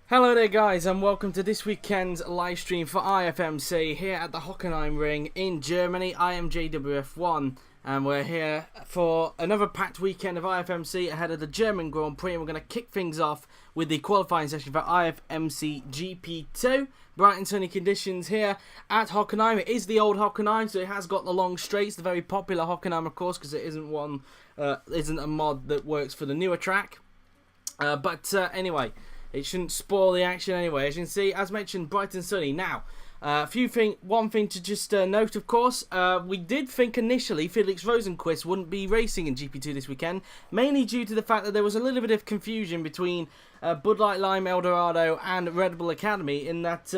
Hello there guys, and welcome to this weekend's live stream for IFMC here at the Hockenheim ring in Germany. I am JWF1 and we're here for another packed weekend of IFMC ahead of the German Grand Prix, and we're going to kick things off with the qualifying session for IFMC GP2. Bright and sunny conditions here at Hockenheim. It is the old Hockenheim, so it has got the long straights, the very popular Hockenheim of course, because it isn't a mod that works for the newer track. Anyway, it shouldn't spoil the action anyway. As you can see, as mentioned, bright and sunny. Now, one thing to just note, of course, we did think initially Felix Rosenqvist wouldn't be racing in GP2 this weekend, mainly due to the fact that there was a little bit of confusion between Bud Light Lime Eldorado and Red Bull Academy, in that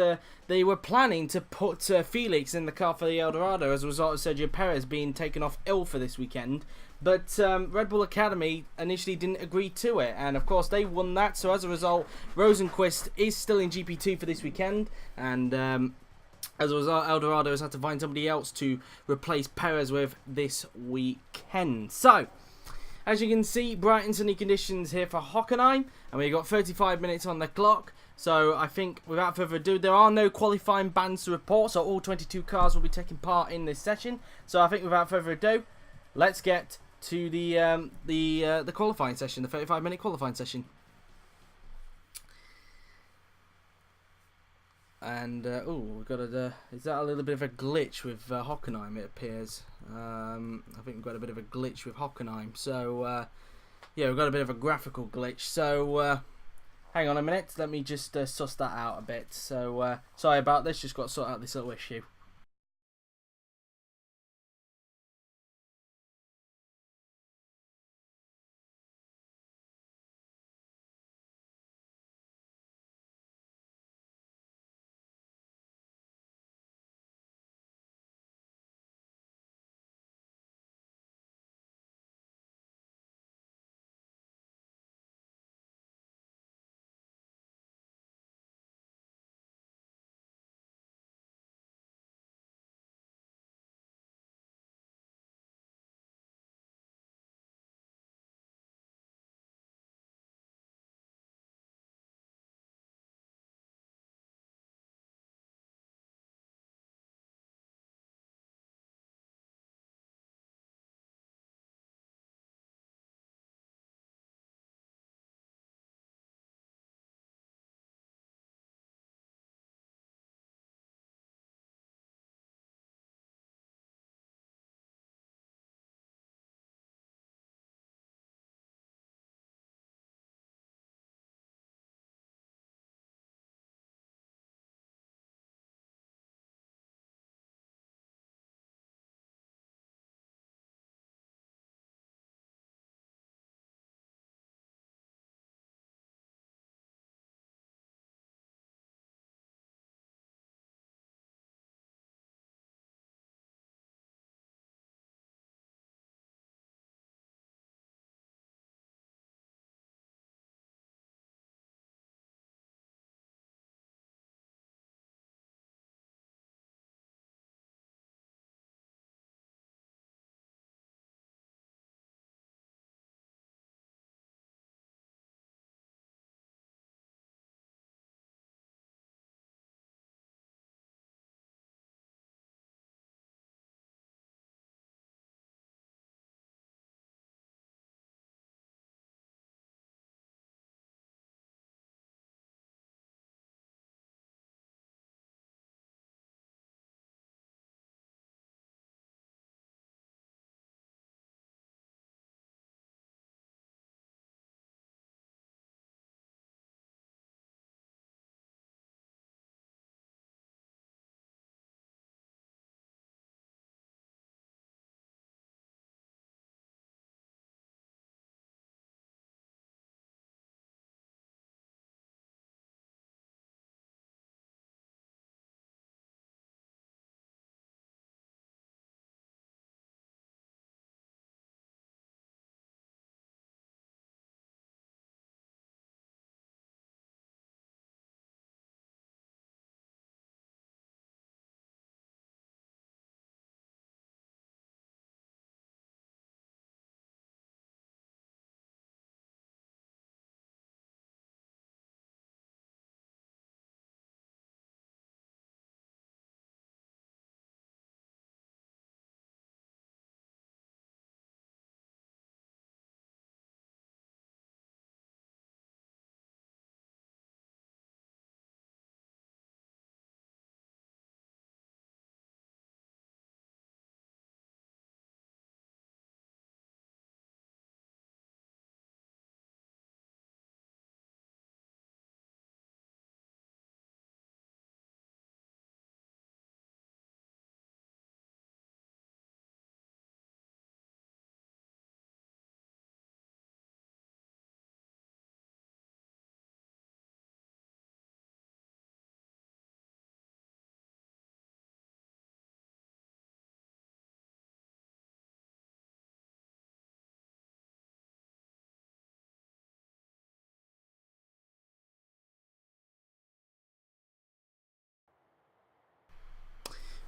they were planning to put Felix in the car for the Eldorado as a result of Sergio Perez being taken off ill for this weekend. But Red Bull Academy initially didn't agree to it, and of course they won that, so as a result Rosenqvist is still in GP2 for this weekend, and as a result Eldorado has had to find somebody else to replace Perez with this weekend. So, as you can see, bright and sunny conditions here for Hockenheim, and we've got 35 minutes on the clock. So I think without further ado, there are no qualifying bans to report, so all 22 cars will be taking part in this session. So I think without further ado, let's get to the qualifying session, the 35-minute qualifying session. And we've got is that a little bit of a glitch with Hockenheim? It appears. I think we've got a bit of a glitch with Hockenheim. So yeah, we've got a bit of a graphical glitch. So hang on a minute, let me just suss that out a bit. So sorry about this. Just got to sort out this little issue.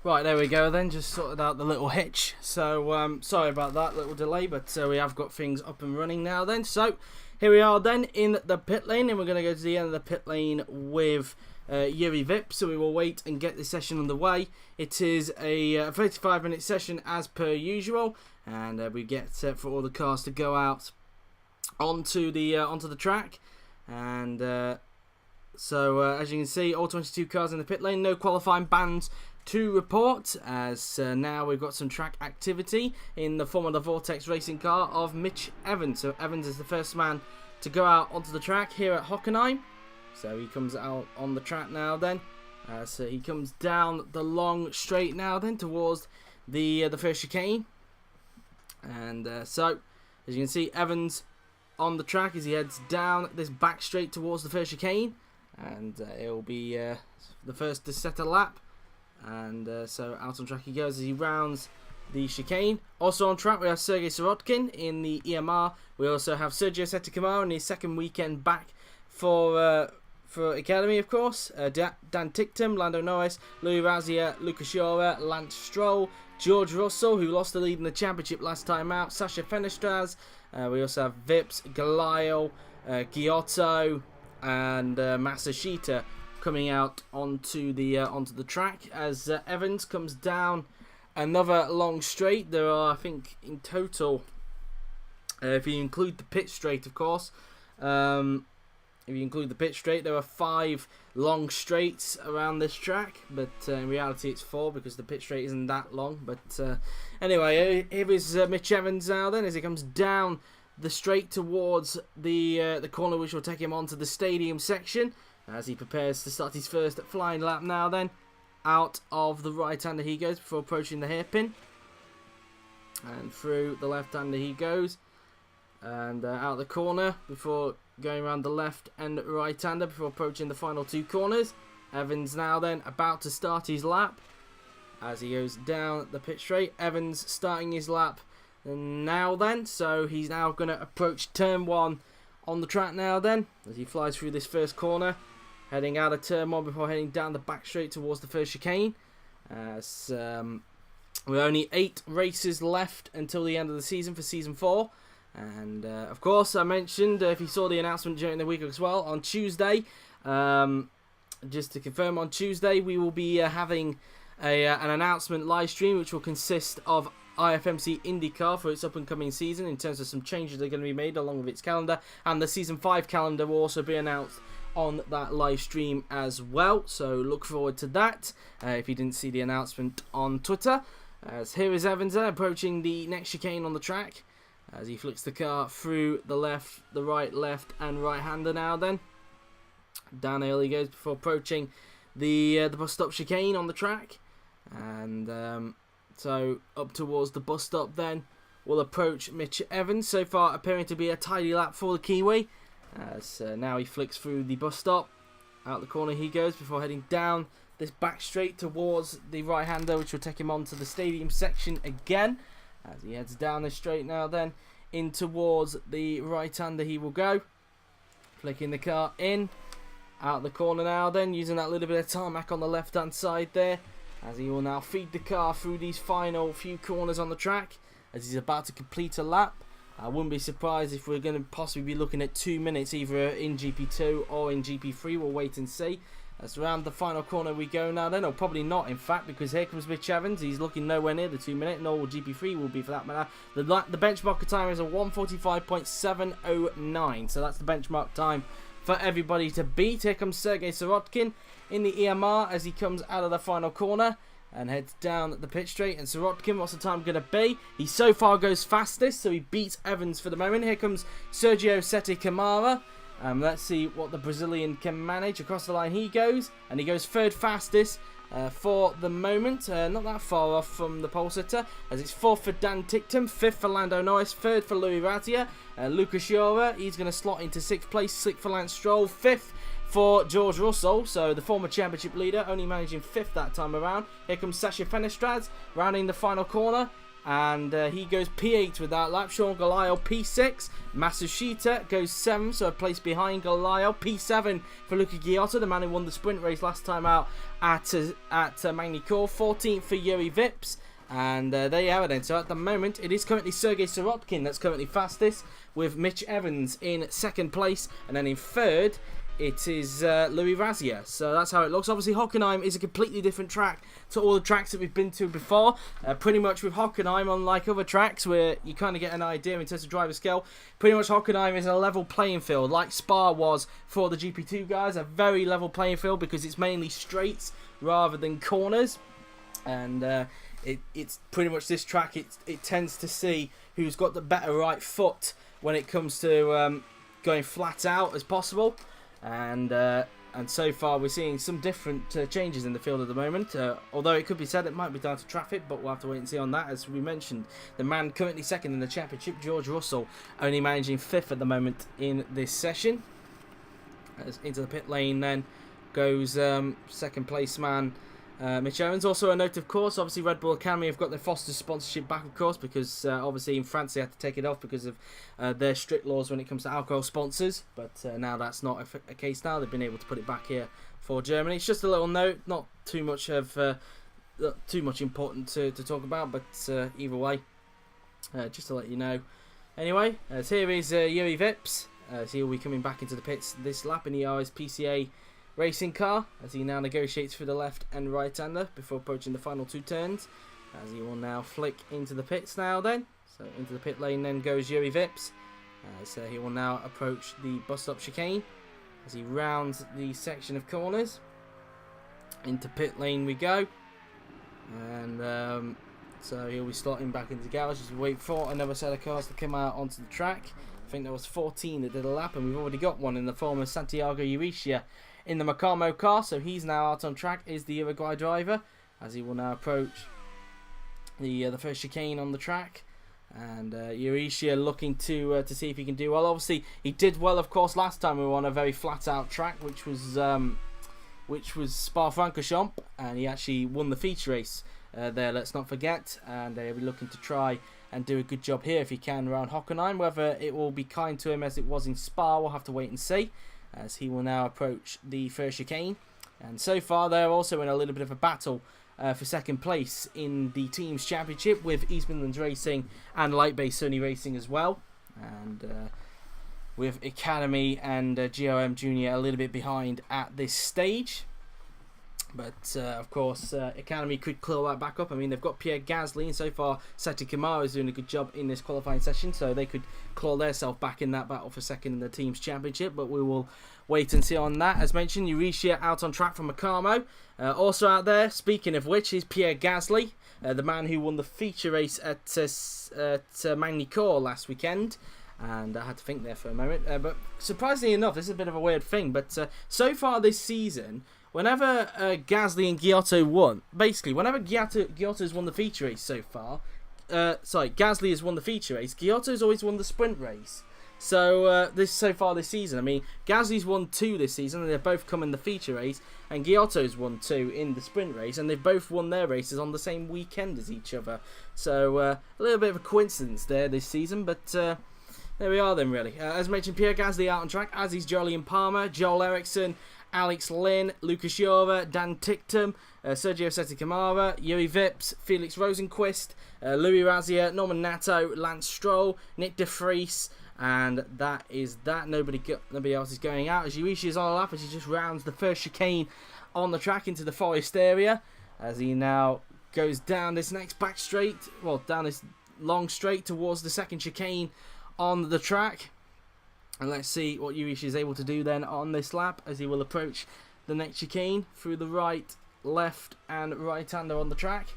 Right, there we go then, just sorted out the little hitch. So, sorry about that little delay, but we have got things up and running now then. So, here we are then in the pit lane, and we're going to go to the end of the pit lane with Yuri Vip. So we will wait and get this session underway. It is a 35-minute session as per usual, and we get set for all the cars to go out onto the track. And so, as you can see, all 22 cars in the pit lane, no qualifying bans to report, as now we've got some track activity in the form of the Vortex racing car of Mitch Evans. So Evans is the first man to go out onto the track here at Hockenheim. So he comes out on the track now then. So he comes down the long straight now then towards the first chicane. And so, as you can see, Evans on the track as he heads down this back straight towards the first chicane. And he'll be the first to set a lap. And so out on track he goes as he rounds the chicane. Also on track we have Sergei Sirotkin in the EMR. We also have Sergio Setakamara in his second weekend back for Academy, of course. Dan Ticktum, Lando Norris, Louis Razia, Lucas Shora, Lance Stroll, George Russell, who lost the lead in the championship last time out, Sasha Fenestraz. We also have Vips, Galile, Giotto, and Masashita coming out onto the track as Evans comes down another long straight. There are, I think, in total, if you include the pit straight, of course, if you include the pit straight, there are 5 long straights around this track, but in reality it's 4 because the pit straight isn't that long. But anyway, here is Mitch Evans now then as he comes down the straight towards the corner which will take him onto the stadium section, as he prepares to start his first flying lap now then. Out of the right-hander he goes before approaching the hairpin. And through the left-hander he goes. And out the corner before going around the left and right-hander before approaching the final 2 corners. Evans now then about to start his lap as he goes down the pit straight. Evans starting his lap now then. So he's now going to approach turn 1 on the track now then as he flies through this first corner. Heading out of turn 1 before heading down the back straight towards the first chicane. As we're only 8 races left until the end of the season for Season 4. And of course, I mentioned, if you saw the announcement during the week as well, on Tuesday, just to confirm, on Tuesday we will be having an announcement live stream which will consist of IFMC IndyCar for its up and coming season in terms of some changes that are going to be made along with its calendar. And the Season 5 calendar will also be announced on that live stream as well, so look forward to that if you didn't see the announcement on Twitter. As here is Evans approaching the next chicane on the track as he flicks the car through the left, the right, and right-hander now then. Downhill he goes before approaching the bus stop chicane on the track. And so up towards the bus stop then we'll approach Mitch Evans, so far appearing to be a tidy lap for the Kiwi. As now he flicks through the bus stop. Out the corner he goes before heading down this back straight towards the right-hander, which will take him onto the stadium section again. As he heads down this straight now then, in towards the right-hander he will go. Flicking the car in. Out the corner now then, using that little bit of tarmac on the left-hand side there. As he will now feed the car through these final few corners on the track. As he's about to complete a lap. I wouldn't be surprised if we're going to possibly be looking at 2 minutes either in GP2 or in GP3. We'll wait and see. As around the final corner we go now then, or probably not in fact, because here comes Mitch Evans. He's looking nowhere near the 2 minute, nor will GP3 will be for that matter. The benchmark time is a 1:45.709, so that's the benchmark time for everybody to beat. Here comes Sergei Sirotkin in the EMR as he comes out of the final corner and heads down the pit straight. And Sirotkin, what's the time going to be? He so far goes fastest, so he beats Evans for the moment. Here comes Sergio Setakamara. Let's see what the Brazilian can manage. Across the line he goes, and he goes 3rd fastest for the moment. Not that far off from the pole sitter, as it's 4th for Dan Ticktum, 5th for Lando Norris, 3rd for Louis Razia. Lucas Shora, he's going to slot into 6th place, 6th for Lance Stroll, 5th for George Russell, so the former championship leader, only managing 5th that time around. Here comes Sasha Fenestraz, rounding the final corner. and he goes P8 with that lap. Sean Galayo P6. Masushita goes 7th, so a place behind Galayo. P7 for Luca Giotto, the man who won the sprint race last time out at Magny-Cours. 14th for Yuri Vips. And there you have it then. So at the moment, it is currently Sergei Sirotkin that's currently fastest, with Mitch Evans in 2nd place. And then in 3rd, it is Louis Razia. So that's how it looks. Obviously, Hockenheim is a completely different track to all the tracks that we've been to before. Pretty much with Hockenheim, unlike other tracks where you kind of get an idea in terms of driver skill, pretty much Hockenheim is a level playing field, like Spa was for the GP2 guys. A very level playing field because it's mainly straights rather than corners. And it's pretty much this track. It tends to see who's got the better right foot when it comes to going flat out as possible. And so far we're seeing some different changes in the field at the moment. Although it could be said it might be down to traffic, but we'll have to wait and see on that. As we mentioned, the man currently 2nd in the championship, George Russell, only managing 5th at the moment in this session. As into the pit lane then goes 2nd place man Mitch Evans. Also a note, of course, obviously Red Bull Academy have got their Foster sponsorship back, of course, because obviously in France they had to take it off because of their strict laws when it comes to alcohol sponsors. But now that's not a case now. They've been able to put it back here for Germany. It's just a little note, not too much important to talk about, but either way, just to let you know. Anyway, so here is Yuri Vips. So he'll be coming back into the pits this lap in the RS PCA racing car, as he now negotiates through the left and right hander before approaching the final 2 turns, as he will now flick into the pits now then. So into the pit lane then goes Yuri Vips. So he will now approach the bus stop chicane as he rounds the section of corners. Into pit lane we go, and so he'll be slotting back into the garage as we wait for another set of cars to come out onto the track. I think there was 14 that did a lap, and we've already got one in the form of Santiago Urrutia in the Macamo car, so he's now out on track, is the Uruguay driver, as he will now approach the first chicane on the track. And Urrutia looking to see if he can do well. Obviously, he did well, of course, last time we were on a very flat-out track, which was Spa-Francorchamps, and he actually won the feature race there, let's not forget. And he'll be looking to try and do a good job here if he can around Hockenheim. Whether it will be kind to him as it was in Spa, we'll have to wait and see, as he will now approach the first chicane. And so far they're also in a little bit of a battle for 2nd place in the team's championship, with East Midlands Racing and Light Base Sony Racing as well, and with Academy and GOM Junior a little bit behind at this stage. But of course, Academy could claw that back up. I mean, they've got Pierre Gasly, and so far Seti Kamara is doing a good job in this qualifying session, so they could claw themselves back in that battle for 2nd in the team's championship. But we will wait and see on that. As mentioned, Urrutia out on track from Macamo. Also out there, speaking of which, is Pierre Gasly, the man who won the feature race at Magny-Cours last weekend. And I had to think there for a moment. But surprisingly enough, this is a bit of a weird thing, but so far this season, whenever Gasly and Giotto won, basically, whenever Giotto's won the feature race so far, Gasly has won the feature race, Giotto's always won the sprint race. So so far this season, I mean, Gasly's won 2 this season, and they've both come in the feature race, and Giotto's won 2 in the sprint race, and they've both won their races on the same weekend as each other. So a little bit of a coincidence there this season, but there we are then, really. As mentioned, Pierre Gasly out on track, as is Jolyon Palmer, Joel Eriksson, Alex Lynn, Lucas Jova, Dan Ticktum, Sergio Seti Kamara, Yuri Vips, Felix Rosenquist, Louis Razia, Norman Nato, Lance Stroll, Nick De Vries, and that is that. Nobody else is going out, as Urrutia is on a lap as he just rounds the first chicane on the track into the forest area, as he now goes down this next back straight, well, down this long straight towards the 2nd chicane on the track. And let's see what Urrutia is able to do then on this lap, as he will approach the next chicane through the right, left and right-hander on the track,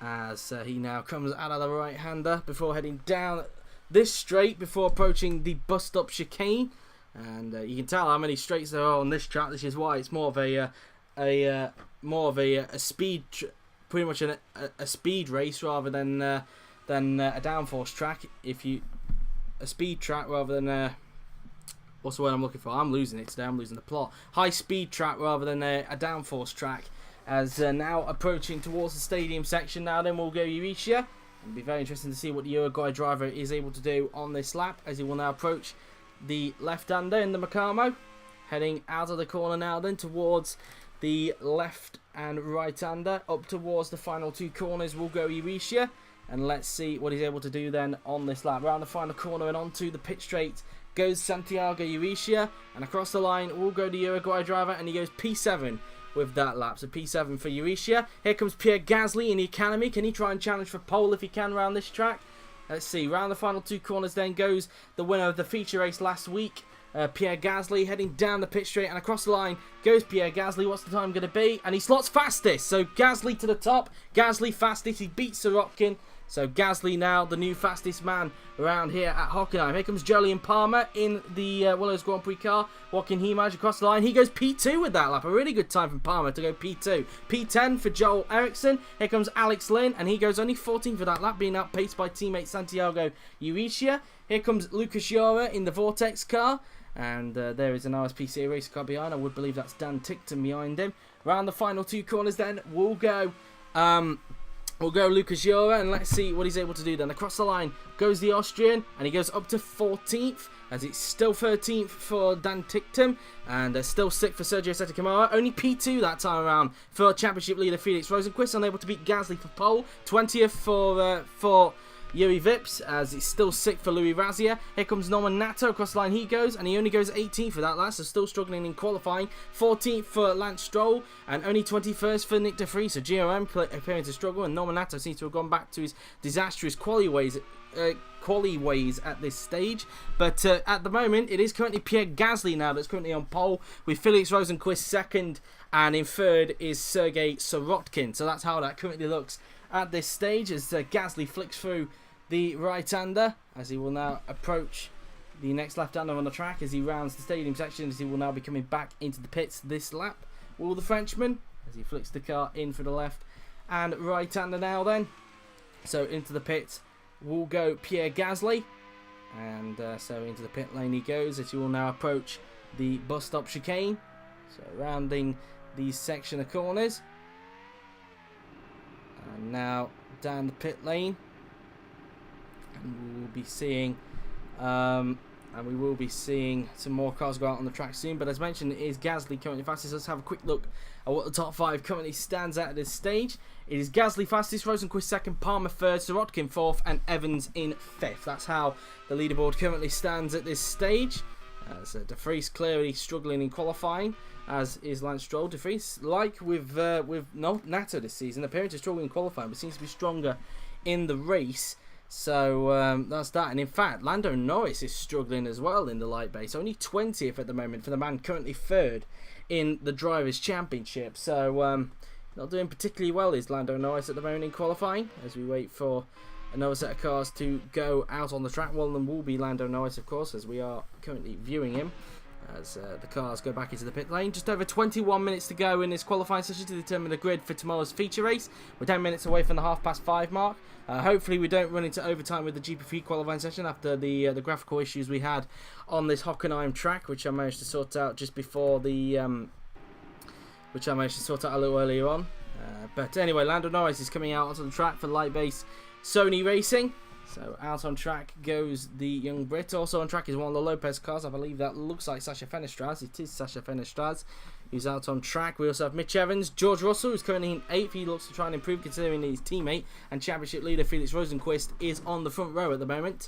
as he now comes out of the right-hander before heading down this straight before approaching the bus stop chicane. And you can tell how many straights there are on this track. This is why it's more of a speed, pretty much a speed race rather than a downforce track. A speed track rather than what's the word I'm looking for? I'm losing it today. I'm losing the plot. High speed track rather than a downforce track. As now approaching towards the stadium section now, then we'll go Urrutia. It'll be very interesting to see what the Uruguay driver is able to do on this lap, as he will now approach the left-hander in the Macamo, heading out of the corner now then towards the left and right-hander. Up towards the final 2 corners will go Euricia, and let's see what he's able to do then on this lap. Around the final corner and onto the pit straight goes Santiago Euricia, and across the line will go the Uruguay driver, and he goes P7 with that lap. So P7 for Euricia. Here comes Pierre Gasly in the Academy. Can he try and challenge for pole if he can around this track? Let's see. Round the final 2 corners then goes the winner of the feature race last week, Pierre Gasly, heading down the pit straight, and across the line goes Pierre Gasly. What's the time going to be? And he slots fastest. So Gasly to the top. Gasly fastest. He beats Sirotkin. So Gasly now the new fastest man around here at Hockenheim. Here comes Jolyon Palmer in the Willows Grand Prix car. Hockenheim across the line. He goes P2 with that lap. A really good time from Palmer to go P2. P10 for Joel Eriksson. Here comes Alex Lynn, and he goes only 14 for that lap, being outpaced by teammate Santiago Euricia. Here comes Lucas Jura in the Vortex car. And there is an RSPCA race car behind. I would believe that's Dan Tickton behind him. Round the final 2 corners then we'll go Lucas Jura, and let's see what he's able to do then. Across the line goes the Austrian, and he goes up to 14th, as it's still 13th for Dan Tickton, and still 6th for Sergio Sette Camara. Only P2 that time around for championship leader Felix Rosenqvist, unable to beat Gasly for pole. 20th for Yuri Vips, as it's still 6th for Louis Razia. Here comes Norman Nato, across the line he goes, and he only goes 18th for that last, so still struggling in qualifying. 14th for Lance Stroll, and only 21st for Nick De Vries. So GRM appearing to struggle, and Norman Nato seems to have gone back to his disastrous quali ways at this stage. But at the moment, it is currently Pierre Gasly now that's currently on pole, with Felix Rosenqvist 2nd, and in 3rd is Sergei Sirotkin. So that's how that currently looks at this stage, as Gasly flicks through the right-hander, as he will now approach the next left-hander on the track as he rounds the stadium section, as he will now be coming back into the pits this lap. Will the Frenchman, as he flicks the car in for the left and right-hander now then. So into the pit will go Pierre Gasly, and so into the pit lane he goes, as he will now approach the bus stop chicane. So rounding the section of corners, and now down the pit lane, and we will be seeing some more cars go out on the track soon. But as mentioned, it is Gasly currently fastest. Let's have a quick look at what the top 5 currently stands at this stage. It is Gasly fastest, Rosenqvist 2nd, Palmer 3rd, Sirotkin 4th, and Evans in 5th. That's how the leaderboard currently stands at this stage. So De Vries clearly struggling in qualifying, as is Lance Stroll. De Vries, like with Nato this season, appearing to struggle in qualifying, but seems to be stronger in the race. So that's that. And in fact, Lando Norris is struggling as well in the light base. Only 20th at the moment for the man currently 3rd in the Drivers' Championship. So not doing particularly well is Lando Norris at the moment in qualifying, as we wait for another set of cars to go out on the track. One of them will be Lando Norris, of course, as we are currently viewing him as the cars go back into the pit lane. Just over 21 minutes to go in this qualifying session to determine the grid for tomorrow's feature race. We're 10 minutes away from the 5:30 mark. Hopefully we don't run into overtime with the GP3 qualifying session after the graphical issues we had on this Hockenheim track, which I managed to sort out just before the which I managed to sort out a little earlier on. But anyway, Lando Norris is coming out onto the track for light base Sony Racing. So out on track goes the young Brit. Also on track is one of the Lopez cars. I believe that looks like Sasha Fenestraz. It is Sasha Fenestraz who's out on track. We also have Mitch Evans, George Russell, who's currently in 8th. He looks to try and improve considering his teammate and championship leader Felix Rosenqvist is on the front row at the moment.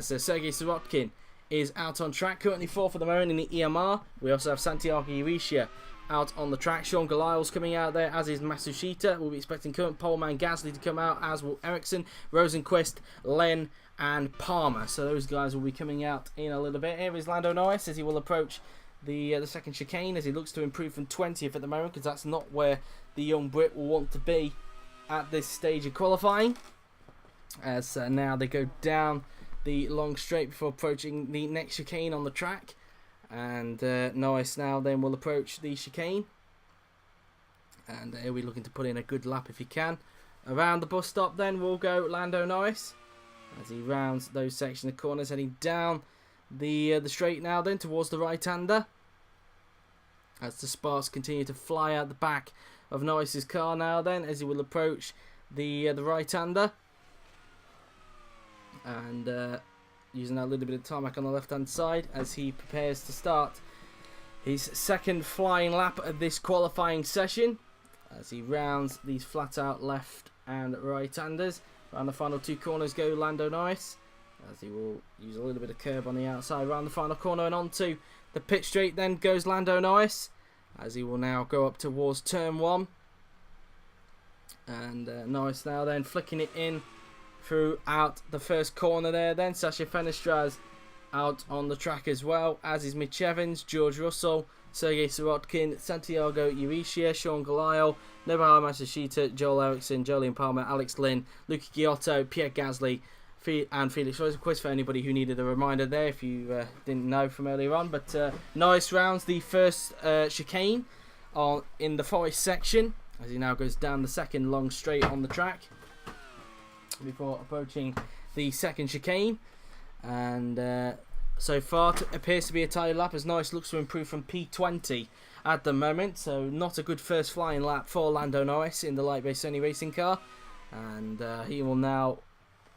So Sergei Sirotkin is out on track, currently 4th at the moment in the EMR. We also have Santiago Euricia out on the track. Sean Galile's coming out there, as is Masushita. We'll be expecting current poleman Gasly to come out, as will Ericsson, Rosenqvist, Len, and Palmer. So those guys will be coming out in a little bit. Here is Lando Norris as he will approach the second chicane, as he looks to improve from 20th at the moment, because that's not where the young Brit will want to be at this stage of qualifying. As now they go down the long straight before approaching the next chicane on the track. And Norris now then will approach the chicane, and he'll be looking to put in a good lap if he can. Around the bus stop then will go Lando Norris as he rounds those section of corners, heading down the straight now then towards the right-hander, as the sparks continue to fly out the back of Norris's car now then, as he will approach the right-hander. and using that little bit of tarmac on the left hand side as he prepares to start his second flying lap of this qualifying session, as he rounds these flat out left and right handers. Around the final two corners go Lando Norris, as he will use a little bit of curb on the outside. Around the final corner and onto the pit straight then goes Lando Norris, as he will now go up towards turn 1. And Norris now then flicking it in throughout the first corner there. Then Sasha Fenestraz out on the track as well, as is Mitch Evans, George Russell, Sergei Sirotkin, Santiago Urishia, Sean Galayo, Nobuhara Matsushita, Joel Eriksson, Jolyon Palmer, Alex Lynn, Luca Giotto, Pierre Gasly, and Felix Rosenqvist, for anybody who needed a reminder there if you didn't know from earlier on. But Norris rounds the first chicane in the forest section, as he now goes down the second long straight on the track before approaching the second chicane. And so far it appears to be a tidy lap, as Norris looks to improve from P20 at the moment, so not a good first flying lap for Lando Norris in the light base Sony racing car. And he will now,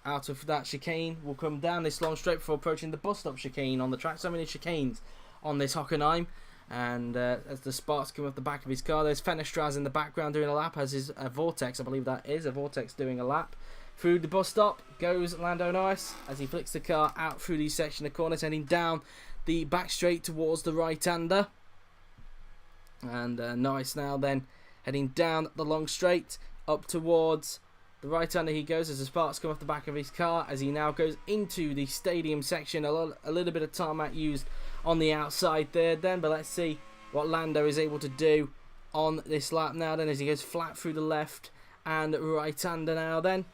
out of that chicane, will come down this long straight before approaching the bus stop chicane on the track. So many chicanes on this Hockenheim. And as the sparks come off the back of his car, there's Fenestraz in the background doing a lap, as is a Vortex, I believe that is a Vortex doing a lap. Through the bus stop goes Lando Norris, as he flicks the car out through the section of corners, heading down the back straight towards the right-hander. And Norris now then heading down the long straight up towards the right-hander he goes, as the sparks come off the back of his car, as he now goes into the stadium section. A little bit of tarmac used on the outside there then, but let's see what Lando is able to do on this lap now then, as he goes flat through the left and right-hander now then.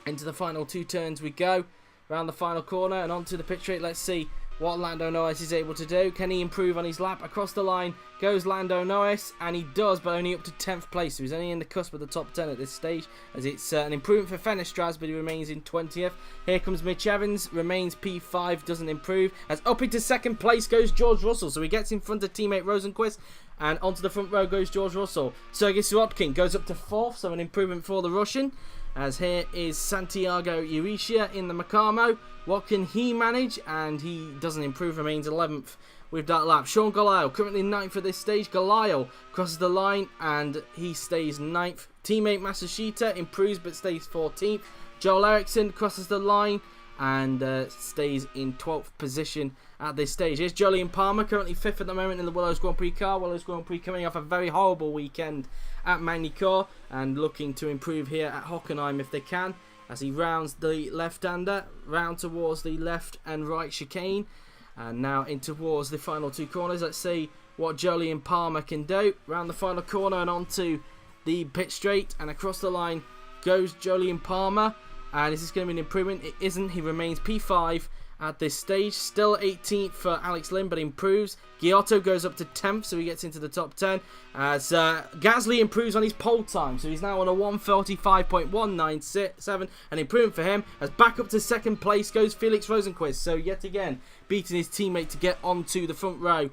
Into the final two turns we go, around the final corner and onto the pit straight. Let's see what Lando Norris is able to do. Can he improve on his lap? Across the line goes Lando Norris, and he does, but only up to 10th place. So he's only in the cusp of the top 10 at this stage, as it's an improvement for Fenestraz, but he remains in 20th. Here comes Mitch Evans, remains P5, doesn't improve, as up into second place goes George Russell. So he gets in front of teammate Rosenqvist, and onto the front row goes George Russell. Sergei Sirotkin goes up to 4th, so an improvement for the Russian. As here is Santiago Urishia in the Macamo. What can he manage? And he doesn't improve, remains 11th with that lap. Sean Galayo, currently 9th at this stage. Galayo crosses the line and he stays 9th. Teammate Matsushita improves but stays 14th. Joel Eriksson crosses the line and stays in 12th position at this stage. Here's Jolyon Palmer, currently 5th at the moment in the Willows Grand Prix car. Willows Grand Prix coming off a very horrible weekend at Magny-Cours and looking to improve here at Hockenheim if they can, as he rounds the left-hander round towards the left and right chicane, and now in towards the final two corners. Let's see what Jolyon Palmer can do. Round the final corner and onto the pit straight, and across the line goes Jolyon Palmer. And is this going to be an improvement? It isn't. He remains P5 at this stage. Still 18th for Alex Lynn, but improves. Giotto goes up to 10th, so he gets into the top 10. As Gasly improves on his pole time, so he's now on a 1:45.197. An improvement for him. As back up to second place goes Felix Rosenqvist. So yet again, beating his teammate to get onto the front row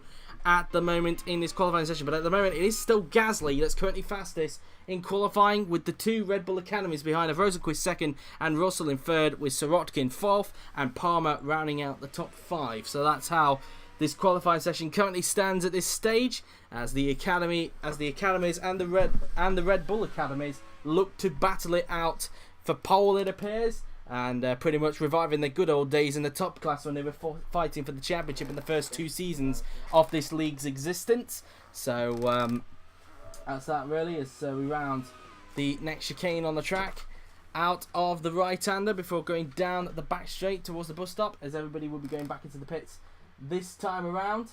at the moment in this qualifying session. But at the moment, it is still Gasly that's currently fastest in qualifying, with the two Red Bull Academies behind of Rosenqvist second and Russell in third, with Sirotkin fourth and Palmer rounding out the top 5. So that's how this qualifying session currently stands at this stage, as the academies and the Red Bull Academies look to battle it out for pole, it appears, and pretty much reviving the good old days in the top class when they were fighting for the championship in the first 2 seasons of this league's existence. So that's that really, as we round the next chicane on the track out of the right-hander before going down the back straight towards the bus stop, as everybody will be going back into the pits this time around.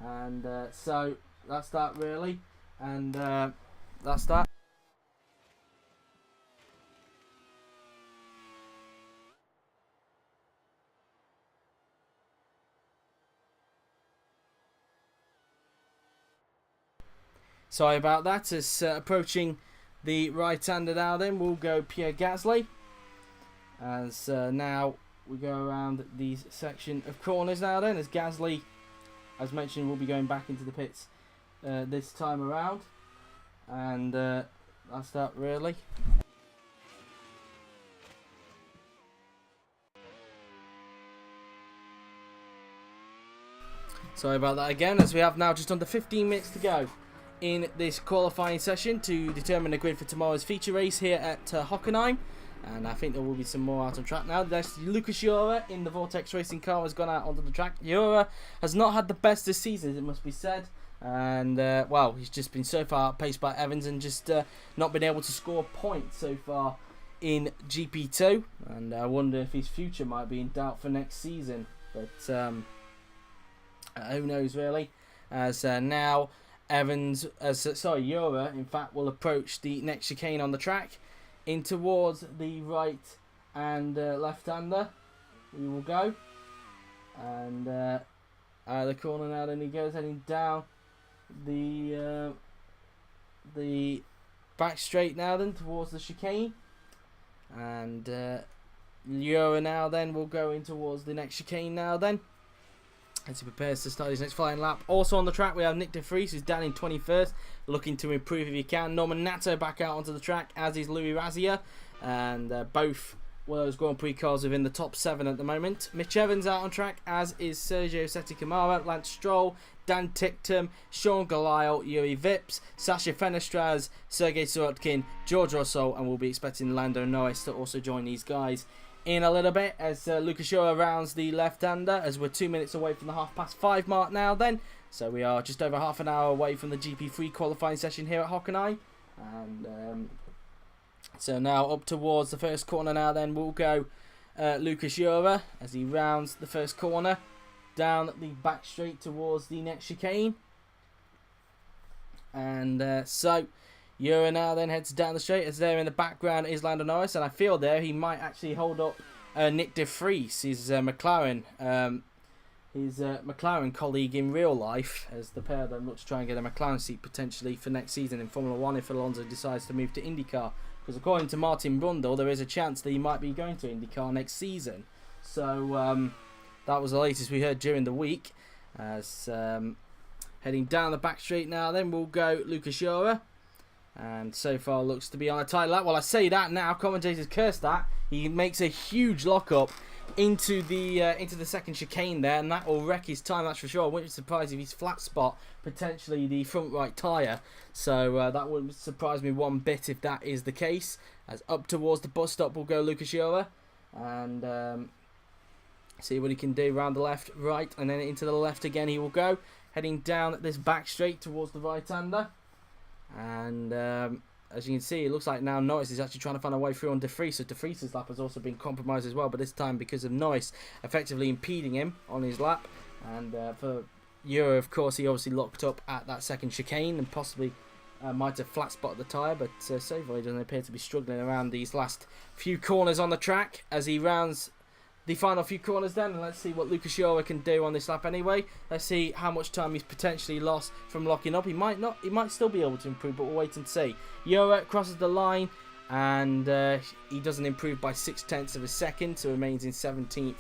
And so that's that really, and that's that. Sorry about that. As approaching the right-hander now then, we'll go Pierre Gasly. As now we go around the section of corners now then, as Gasly, as mentioned, will be going back into the pits this time around. And that's that really. Sorry about that again, as we have now just under 15 minutes to go in this qualifying session to determine the grid for tomorrow's feature race here at Hockenheim. And I think there will be some more out on track now. There's Lucas Jura in the Vortex Racing car has gone out onto the track. Jura has not had the best this season, it must be said. And, well, he's just been so far outpaced by Evans and just not been able to score points so far in GP2. And I wonder if his future might be in doubt for next season. But who knows, really. As now Jura, in fact, will approach the next chicane on the track. In towards the right and left-hander, we will go. And out of the corner now, then he goes heading down the back straight now then towards the chicane. And Jura now then will go in towards the next chicane now then, as he prepares to start his next flying lap. Also on the track we have Nick de Vries, who's down in 21st, looking to improve if he can. Norman Nato back out onto the track, as is Louis Razia, and both those Grand Prix cars within the top 7 at the moment. Mitch Evans out on track, as is Sergio Seti Camara, Lance Stroll, Dan Ticktum, Sean Galisle, Yuri Vips, Sasha Fenestraz, Sergei Sirotkin, George Russell, and we'll be expecting Lando Norris to also join these guys in a little bit as Lucas Jura rounds the left-hander, as we're 2 minutes away from the 5:30 mark now then. So we are just over half an hour away from the GP3 qualifying session here at Hockenheim. And so now up towards the first corner now then we'll go Lucas Jura as he rounds the first corner down the back straight towards the next chicane. And so Jura now then heads down the straight, as there in the background is Lando Norris, and I feel there he might actually hold up Nick de Vries, his McLaren colleague in real life, as the pair of them look to try and get a McLaren seat potentially for next season in Formula 1 if Alonso decides to move to IndyCar, because according to Martin Brundle there is a chance that he might be going to IndyCar next season. So that was the latest we heard during the week. As heading down the back straight now then we'll go Lucas Jura. And so far looks to be on a tight lap. Well, I say that now, commentators curse that. He makes a huge lockup into the second chicane there, and that will wreck his time, that's for sure. I wouldn't be surprised if he's flat spot potentially the front right tyre. So that wouldn't surprise me one bit if that is the case. As up towards the bus stop will go Lucas Jura, and see what he can do round the left, right, and then into the left again he will go, heading down this back straight towards the right-hander. And as you can see, it looks like now Norris is actually trying to find a way through on de Vries. So de Vries' lap has also been compromised as well, but this time because of Norris effectively impeding him on his lap. And for Jura, of course, he obviously locked up at that second chicane and possibly might have flat spotted the tyre, but so far he doesn't appear to be struggling around these last few corners on the track as he rounds the final few corners then. And let's see what Lucas Jura can do on this lap anyway. Let's see how much time he's potentially lost from locking up. He might not, he might still be able to improve, but we'll wait and see. Jura crosses the line, and he doesn't improve by 0.6 of a second, so remains in 17th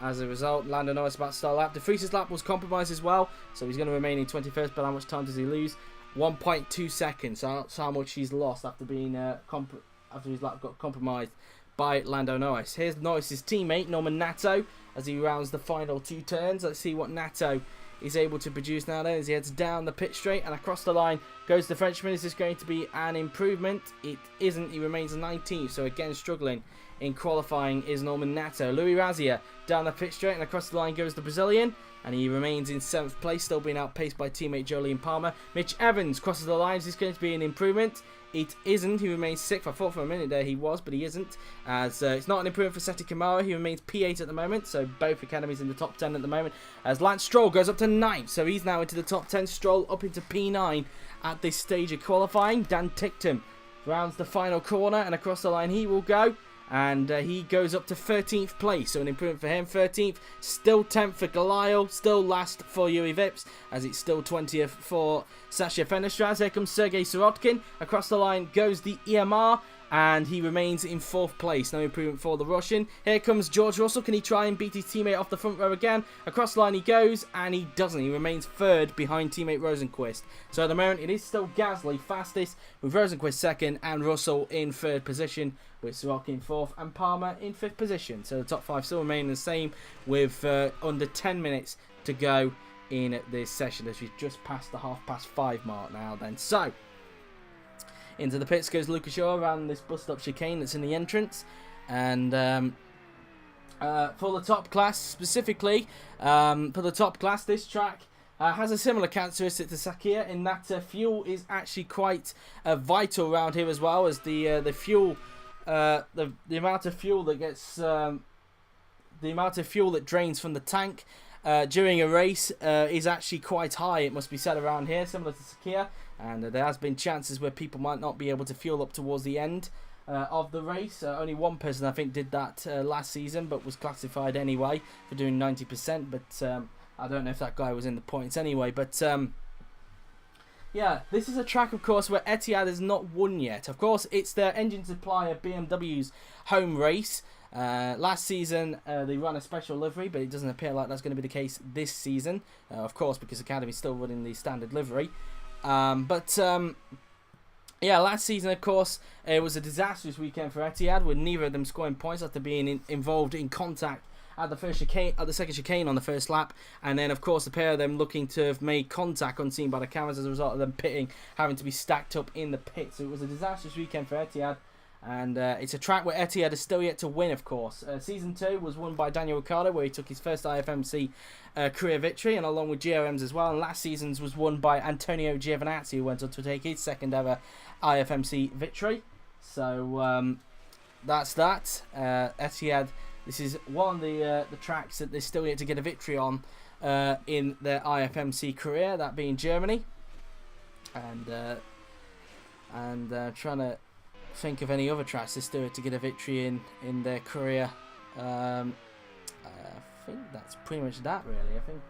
as a result. Lando Norris about to start lap. De Vries' lap was compromised as well, so he's going to remain in 21st, but how much time does he lose? 1.2 seconds, so that's how much he's lost after being after his lap got compromised by Lando Norris. Here's Norris' teammate, Norman Nato, as he rounds the final 2 turns. Let's see what Nato is able to produce now then as he heads down the pit straight and across the line goes the Frenchman. Is this going to be an improvement? It isn't. He remains 19th, so again struggling in qualifying is Norman Nato. Louis Razia down the pit straight and across the line goes the Brazilian, and he remains in 7th place, still being outpaced by teammate Jolyon Palmer. Mitch Evans crosses the line. Is this going to be an improvement? It isn't. He remains 6th. I thought for a minute there he was, but he isn't. As it's not an improvement for Seti Camara. He remains P8 at the moment, so both academies in the top 10 at the moment. As Lance Stroll goes up to 9th, so he's now into the top 10. Stroll up into P9 at this stage of qualifying. Dan Ticktum rounds the final corner, and across the line he will go. And he goes up to 13th place, so an improvement for him. 13th, still 10th for Galisle, still last for Yuri Vips, as it's still 20th for Sasha Fenestraz. Here comes Sergei Sirotkin. Across the line goes the EMR, and he remains in 4th place. No improvement for the Russian. Here comes George Russell. Can he try and beat his teammate off the front row again? Across the line he goes, and he doesn't. He remains 3rd behind teammate Rosenquist. So at the moment it is still Gasly fastest, with Rosenquist 2nd and Russell in 3rd position, with Sirotkin 4th and Palmer in 5th position. So the top 5 still remain the same, with under 10 minutes to go in this session, as we've just passed the 5:30 mark now then. So, into the pits goes Lucas Shaw around this bust-up chicane that's in the entrance. And for the top class specifically, this track has a similar characteristic to Sakhir in that fuel is actually quite vital around here, as well as the fuel, the amount of fuel that gets, the amount of fuel that drains from the tank during a race is actually quite high, it must be said, around here, similar to Sakhir. And there has been chances where people might not be able to fuel up towards the end of the race. Only one person, I think, did that last season, but was classified anyway for doing 90%. But I don't know if that guy was in the points anyway. But yeah, this is a track, of course, where Etihad has not won yet. Of course, it's their engine supplier BMW's home race. Last season, they ran a special livery, but it doesn't appear like that's going to be the case this season. Of course, because Academy's still running the standard livery. Yeah, last season, of course, it was a disastrous weekend for Etihad, with neither of them scoring points after being involved in contact at the second chicane on the first lap, and then, of course, the pair of them looking to have made contact unseen by the cameras as a result of them pitting, having to be stacked up in the pit. So it was a disastrous weekend for Etihad. And it's a track where Etihad is still yet to win, of course. Season 2 was won by Daniel Ricciardo, where he took his first IFMC career victory, and along with GRMs as well. And last season's was won by Antonio Giovinazzi, who went on to take his second ever IFMC victory. So that's that. Etihad, this is one of the tracks that they're still yet to get a victory on in their IFMC career, that being Germany. And trying to think of any other tracks they still have to get a victory in their career. I think that's pretty much that, really. I think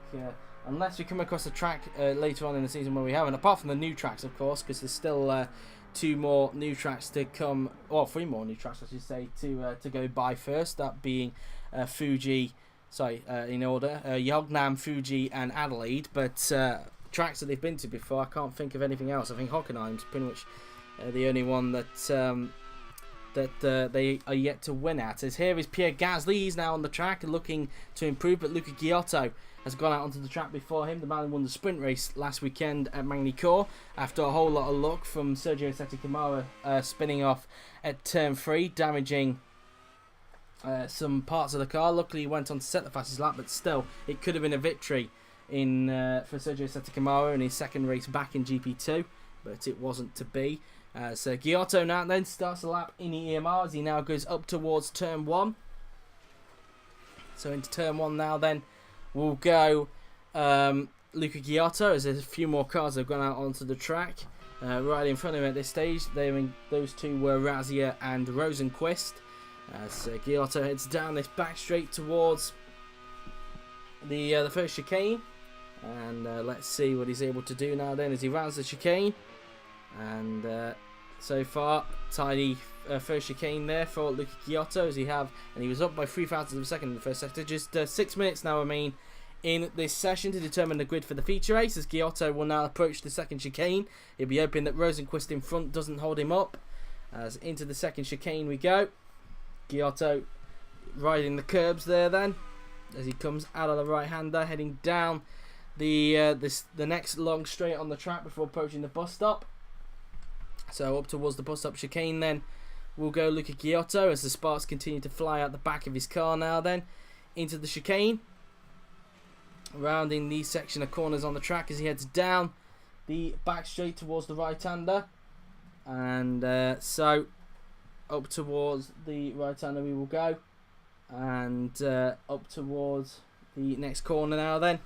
unless we come across a track later on in the season where we haven't, apart from the new tracks, of course, because there's still 2 more new tracks to come, or 3 more new tracks, I should say, to go by first. That being Fuji, in order, Hockenheim, Fuji, and Adelaide. But tracks that they've been to before, I can't think of anything else. I think Hockenheim's pretty much the only one that they are yet to win at. As here is Pierre Gasly. He's now on the track and looking to improve, but Luca Giotto has gone out onto the track before him. The man who won the sprint race last weekend at Magny-Cours after a whole lot of luck from Sergio Sette spinning off at turn 3, damaging some parts of the car. Luckily, he went on to set the fastest lap, but still, it could have been a victory for Sergio Sette in his second race back in GP2, but it wasn't to be. So Giotto now then starts the lap in the EMR as he now goes up towards turn 1. So into turn 1 now then we'll go Luca Giotto, as there's a few more cars that have gone out onto the track. Right in front of him at this stage, those two were Razia and Rosenquist. So Giotto heads down this back straight towards the first chicane. And let's see what he's able to do now then as he rounds the chicane. And so far, tidy first chicane there for Luca Giotto, as he was up by 3,000 of a second in the first sector. Just 6 minutes now remain in this session to determine the grid for the feature race, as Giotto will now approach the second chicane. He'll be hoping that Rosenquist in front doesn't hold him up. As into the second chicane we go. Giotto riding the curbs there then, as he comes out of the right-hander, heading down the next long straight on the track before approaching the bus stop. So up towards the bus stop chicane then we'll go Luca Giotto, as the sparks continue to fly out the back of his car now then into the chicane, rounding the section of corners on the track as he heads down the back straight towards the right-hander. And so up towards the right-hander we will go, and up towards the next corner now then,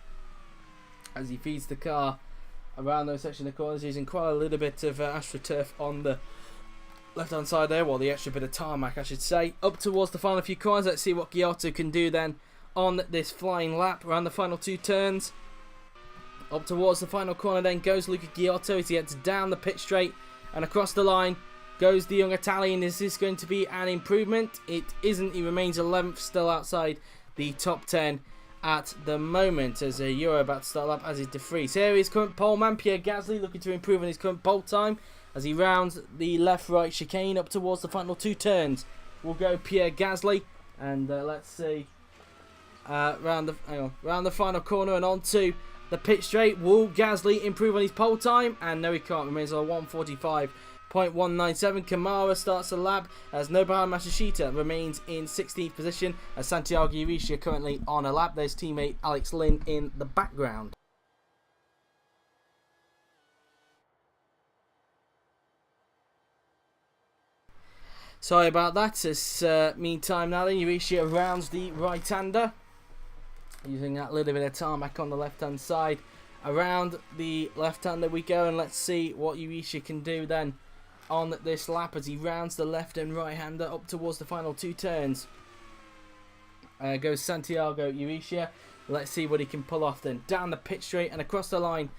as he feeds the car around those section of corners, using quite a little bit of AstroTurf on the left-hand side there, well, the extra bit of tarmac, I should say. Up towards the final few corners, let's see what Giotto can do then on this flying lap around the final 2 turns. Up towards the final corner then goes Luca Giotto as he heads down the pit straight, and across the line goes the young Italian. Is this going to be an improvement? It isn't. He remains 11th, still outside the top 10 at the moment, as a Euro about to start up, as is De Vries. Here is current pole man Pierre Gasly, looking to improve on his current pole time as he rounds the left-right chicane up towards the final 2 turns. We'll go Pierre Gasly, and let's see, round the final corner and onto the pit straight. Will Gasly improve on his pole time? And no, he can't. Remains on 1:45.197. Kamara starts the lap as Nobuharu Matsushita remains in 16th position as Santiago Urishi currently on a lap. There's teammate Alex Lynn in the background. Sorry about that. It's meantime now then, Urishi rounds the right-hander. Using that little bit of tarmac on the left-hand side. Around the left-hander we go, and let's see what Urishi can do then on this lap as he rounds the left and right-hander up towards the final 2 turns. Goes Santiago Urishi. Let's see what he can pull off then. Down the pit straight and across the line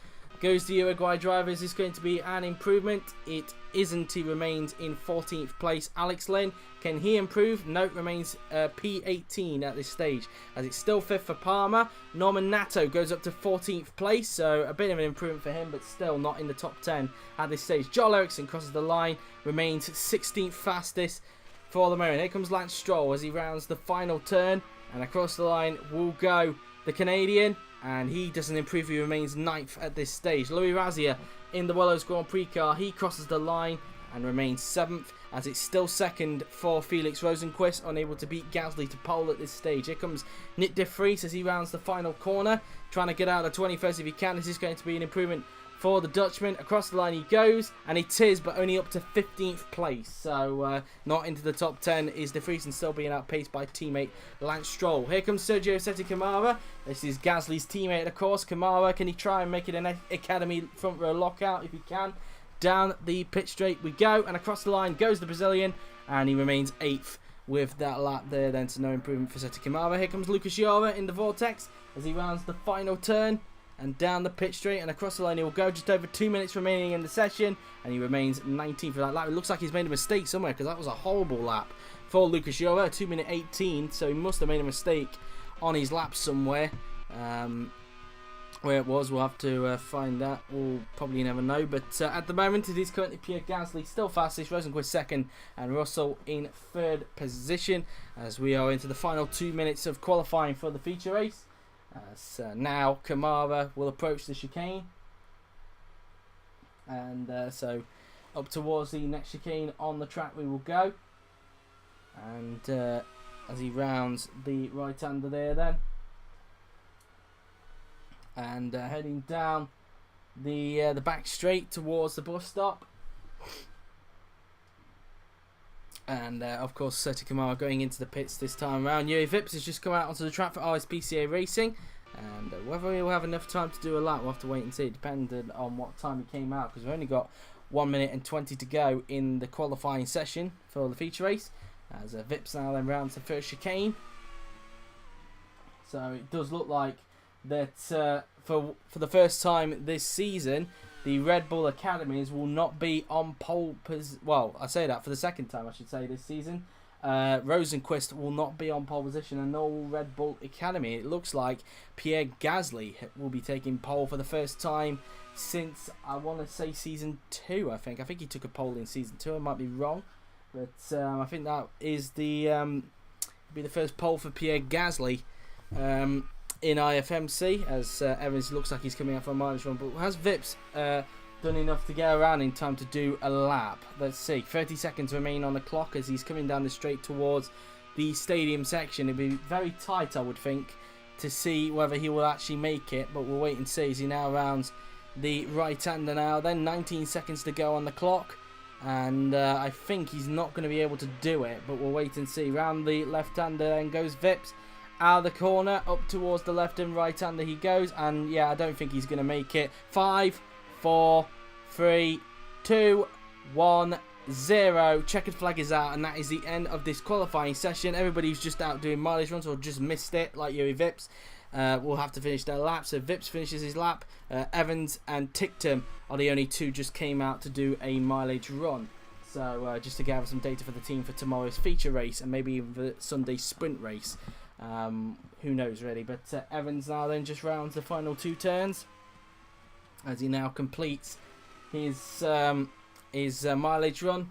goes the Uruguay driver. Is this going to be an improvement? It isn't. He remains in 14th place. Alex Lynn, can he improve? No, remains P18 at this stage, as it's still 5th for Palmer. Norman Nato goes up to 14th place, so a bit of an improvement for him, but still not in the top 10 at this stage. Joel Eriksson crosses the line, remains 16th fastest for the moment. Here comes Lance Stroll as he rounds the final turn, and across the line will go the Canadian, and he doesn't improve. He remains 9th at this stage. Louis Razier in the Willows Grand Prix car, he crosses the line and remains 7th, as it's still 2nd for Felix Rosenqvist, unable to beat Gasly to pole at this stage. Here comes Nick de Vries as he rounds the final corner, trying to get out of 21st if he can. This is going to be an improvement for the Dutchman. Across the line he goes, and it is, but only up to 15th place. So not into the top 10 is de Vries, and still being outpaced by teammate Lance Stroll. Here comes Sergio Sette Camara. This is Gasly's teammate, of course. Camara, can he try and make it an Academy front row lockout? If he can. Down the pit straight we go, and across the line goes the Brazilian, and he remains 8th with that lap there then, so no improvement for Sette Camara. Here comes Lucas Jora in the Vortex as he rounds the final turn, and down the pit straight and across the line he will go. Just over 2 minutes remaining in the session, and he remains 19th for that lap. It looks like he's made a mistake somewhere, because that was a horrible lap for Lucas Jora, 2 minute 18, so he must have made a mistake on his lap somewhere. Where it was, we'll have to find that. We'll probably never know, but at the moment it is currently Pierre Gasly still fastest, Rosenqvist 2nd, and Russell in 3rd position, as we are into the final 2 minutes of qualifying for the feature race. So now Kamara will approach the chicane, and so up towards the next chicane on the track we will go, and as he rounds the right-hander there then, and heading down the back straight towards the bus stop, and of course Sette Camara going into the pits this time around. Yuri Vips has just come out onto the track for RSPCA Racing, and whether he'll have enough time to do a lap, we'll have to wait and see, depending on what time he came out, because we've only got 1 minute and 20 to go in the qualifying session for the feature race, as Vips now then rounds the first chicane. So it does look like that for the first time this season, the Red Bull Academies will not be on pole position. Well, I say that for the second time, I should say, this season. Rosenqvist will not be on pole position, and no Red Bull Academy. It looks like Pierre Gasly will be taking pole for the first time since, I want to say, season 2. I think he took a pole in season 2. I might be wrong, but I think that is the be the first pole for Pierre Gasly in IFMC, as Evans looks like he's coming out for a mileage run, but has Vips done enough to get around in time to do a lap? Let's see, 30 seconds remain on the clock as he's coming down the straight towards the stadium section. It'd be very tight, I would think, to see whether he will actually make it, but we'll wait and see as he now rounds the right-hander now. Then 19 seconds to go on the clock, and I think he's not going to be able to do it, but we'll wait and see. Round the left-hander then goes Vips. Out of the corner, up towards the left and right-hander he goes, and yeah, I don't think he's going to make it. 5, 4, 3, 2, 1, 0. Checkered flag is out, and that is the end of this qualifying session. Everybody who's just out doing mileage runs or just missed it, like Yuri Vips, will have to finish their lap. So Vips finishes his lap. Evans and Ticktum are the only two just came out to do a mileage run. So just to gather some data for the team for tomorrow's feature race and maybe even the Sunday sprint race. Who knows really, but Evans now then just rounds the final 2 turns as he now completes his mileage run.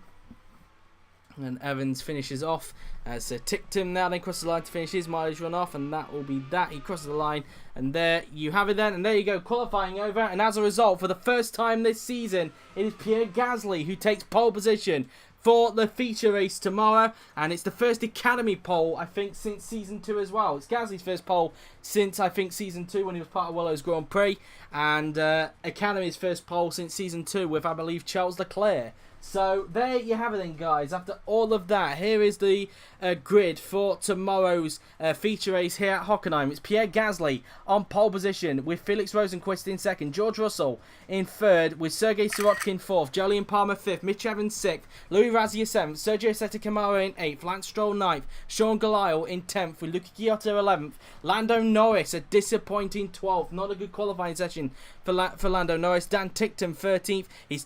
And Evans finishes off. So ticked him now, then crosses the line to finish his mileage run off, and that will be that. He crosses the line, and there you have it then. And there you go, qualifying over. And as a result, for the first time this season, it is Pierre Gasly who takes pole position for the feature race tomorrow. And it's the first Academy pole, I think, since Season 2 as well. It's Gasly's first pole since, I think, Season 2 when he was part of Willow's Grand Prix. And Academy's first pole since Season 2 with, I believe, Charles Leclerc. So there you have it then, guys. After all of that, here is the grid for tomorrow's feature race here at Hockenheim. It's Pierre Gasly on pole position with Felix Rosenqvist in second, George Russell in third with Sergei Sirotkin fourth, Jolyon Palmer fifth, Mitch Evans sixth, Louis Razia seventh, Sergio Setta Camara in eighth, Lance Stroll ninth, Sean Galayle in 10th with Luca Chiotto 11th, Lando Norris a disappointing 12th, not a good qualifying session for Lando Norris. Dan Ticktum 13th, he's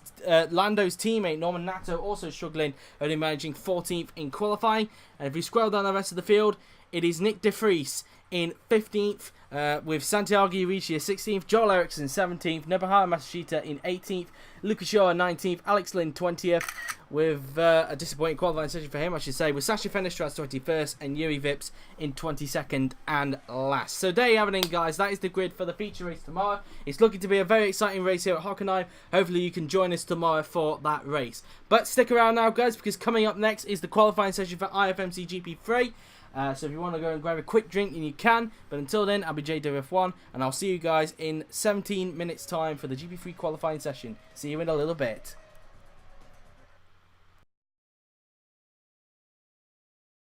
Lando's teammate Norman Nato also struggling, only managing 14th in qualifying. And if we scroll down the rest of the field, it is Nick De Vries in 15th, with Santiago Ricci 16th, Joel Eriksson 17th, Nobuhara Matsushita in 18th, Lucas Shaw 19th, Alex Lynn 20th, with a disappointing qualifying session for him, I should say, with Sasha Fenestras 21st and Yuri Vips in 22nd and last. So there you have it then, guys. That is the grid for the feature race tomorrow. It's looking to be a very exciting race here at Hockenheim. Hopefully you can join us tomorrow for that race. But stick around now, guys, because coming up next is the qualifying session for IFMC GP3. So if you want to go and grab a quick drink, then you can. But until then, I'll be JWF1, and I'll see you guys in 17 minutes time for the GP3 qualifying session. See you in a little bit.